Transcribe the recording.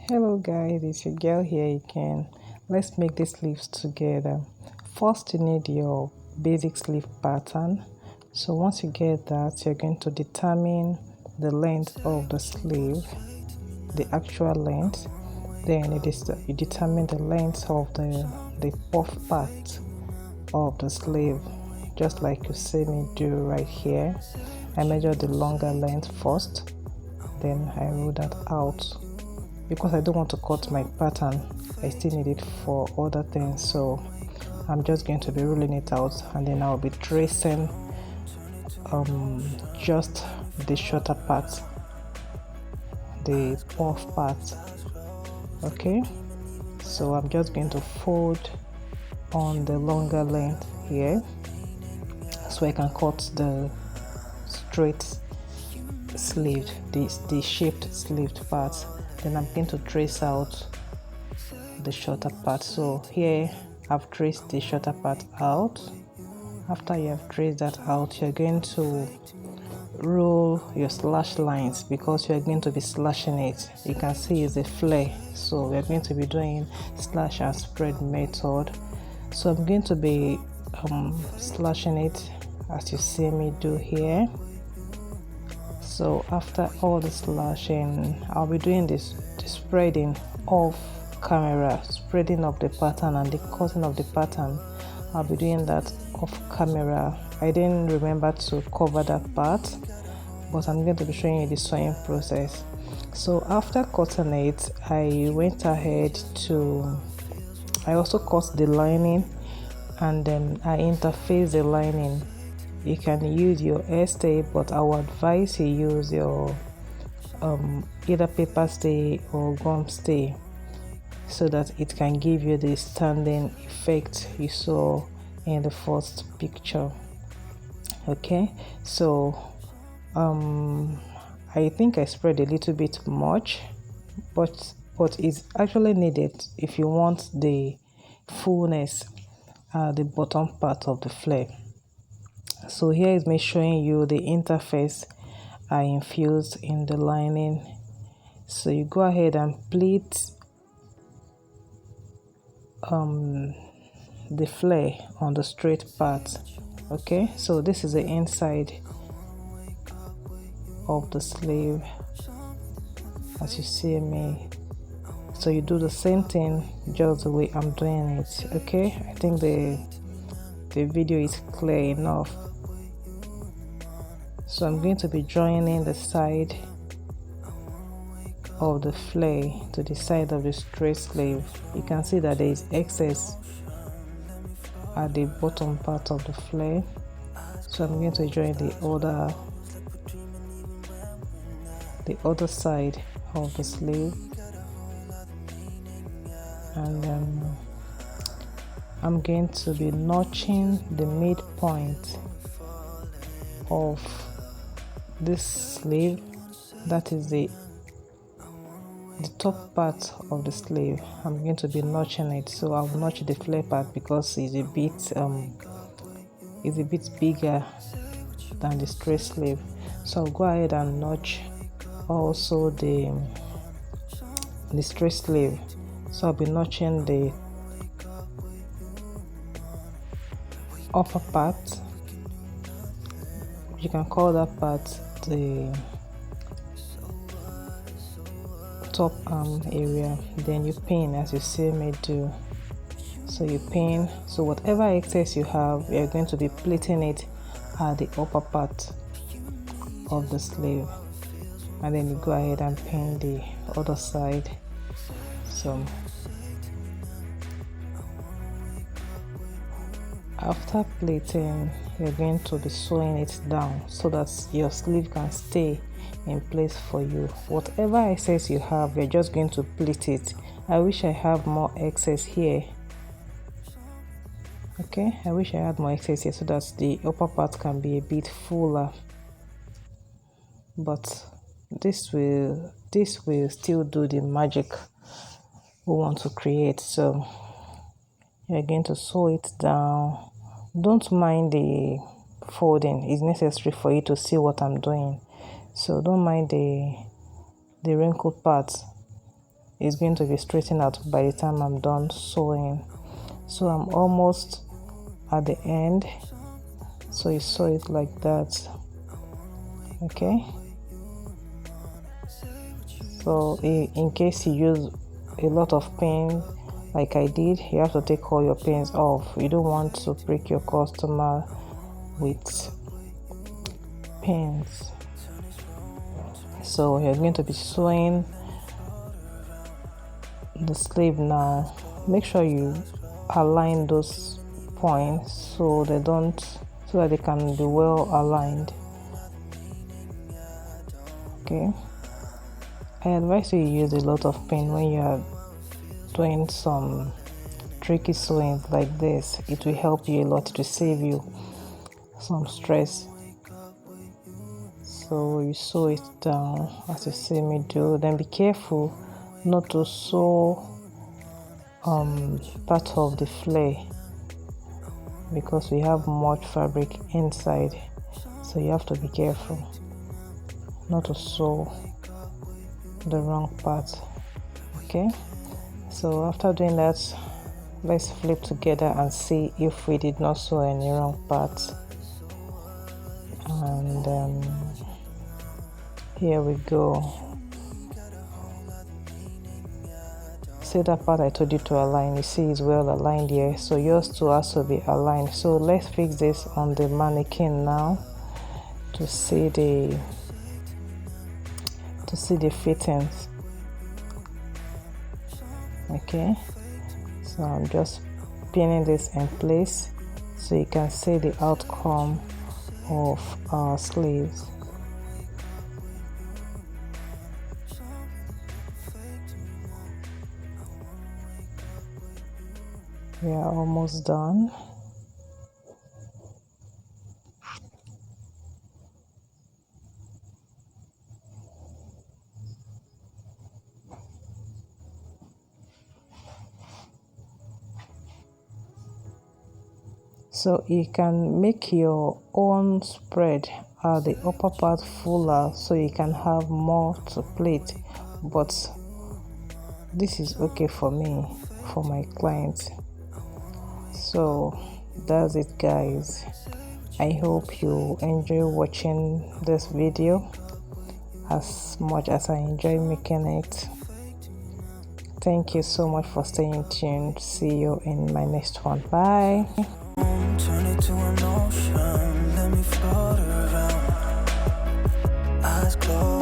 Hello guys, it's your girl here again. Let's make these sleeves together. First you need your basic sleeve pattern. So once you get that, you're going to determine the length of the sleeve, the actual length. Then you determine the length of the puff part of the sleeve, just like you see me do right here. I measure the longer length first, then I roll that out. Because I don't want to cut my pattern, I still need it for other things, so I'm just going to be rolling it out, and then I'll be tracing just the shorter part, the puff part. Okay, so I'm just going to fold on the longer length here so I can cut the straight sleeve, the shaped sleeved part. Then I'm going to trace out the shorter part. So here I've traced the shorter part out. After you have traced that out, you're going to roll your slash lines because you're going to be slashing it. You can see it's a flare, so we're going to be doing slash and spread method. So I'm going to be slashing it as you see me do here. So after all the slashing, I'll be doing the spreading off camera, spreading of the pattern and the cutting of the pattern. I'll be doing that off camera. I didn't remember to cover that part, but I'm going to be showing you the sewing process. So after cutting it, I went ahead I also cut the lining, and then I interfaced the lining. You can use your hair stay, but I would advise you use your either paper stay or gum stay, so that it can give you the standing effect you saw in the first picture. Okay, so I think I spread a little bit much, but it's actually needed if you want the fullness at the bottom part of the flare. So here is me showing you the interface I infused in the lining. So you go ahead and pleat the flare on the straight part. Okay, so this is the inside of the sleeve as you see me. So you do the same thing just the way I'm doing it. Okay, I think the video is clear enough. So I'm going to be joining the side of the flare to the side of the straight sleeve. You can see that there is excess at the bottom part of the flare, so I'm going to join the other side of the sleeve, and I'm going to be notching the midpoint of this sleeve, that is the top part of the sleeve. I'm going to be notching it, so I'll notch the flare part because it's a bit bigger than the straight sleeve. So I'll go ahead and notch also the straight sleeve. So I'll be notching the upper part. You can call that part the top arm area. Then you pin as you see me do. So you pin, so whatever excess you have, you're going to be pleating it at the upper part of the sleeve, and then you go ahead and pin the other side. So after pleating, you're going to be sewing it down so that your sleeve can stay in place for you. Whatever excess you have, you're just going to pleat it. I wish I have more excess here. Okay, I wish I had more excess here so that the upper part can be a bit fuller, but this will still do the magic we want to create. So you're going to sew it down. Don't mind the folding, it's necessary for you to see what I'm doing, so don't mind the wrinkled part. is going to be straightened out by the time I'm done sewing. So I'm almost at the end, so you sew it like that. Okay, so in case you use a lot of pins like I did, you have to take all your pins off. You don't want to break your customer with pins. So you're going to be sewing the sleeve now. Make sure you align those points so that they can be well aligned. Okay, I advise you use a lot of pin when you are doing some tricky sewing like this. It will help you a lot to save you some stress. So you sew it down as you see me do. Then be careful not to sew part of the flare, because we have much fabric inside, so you have to be careful not to sew the wrong part. Okay, so after doing that, let's flip together and see if we did not sew any wrong parts. And here we go. See that part I told you to align? You see it's well aligned here, so yours too has to be aligned. So let's fix this on the mannequin now to see the fittings. Okay, so I'm just pinning this in place so you can see the outcome of our sleeves. We are almost done. So you can make your own spread at the upper part fuller so you can have more to plait, but this is okay for me, for my clients. So that's it, guys. I hope you enjoy watching this video as much as I enjoy making it. Thank you so much for staying tuned. See you in my next one. Bye. Turn it to an ocean, let me float around. Eyes closed.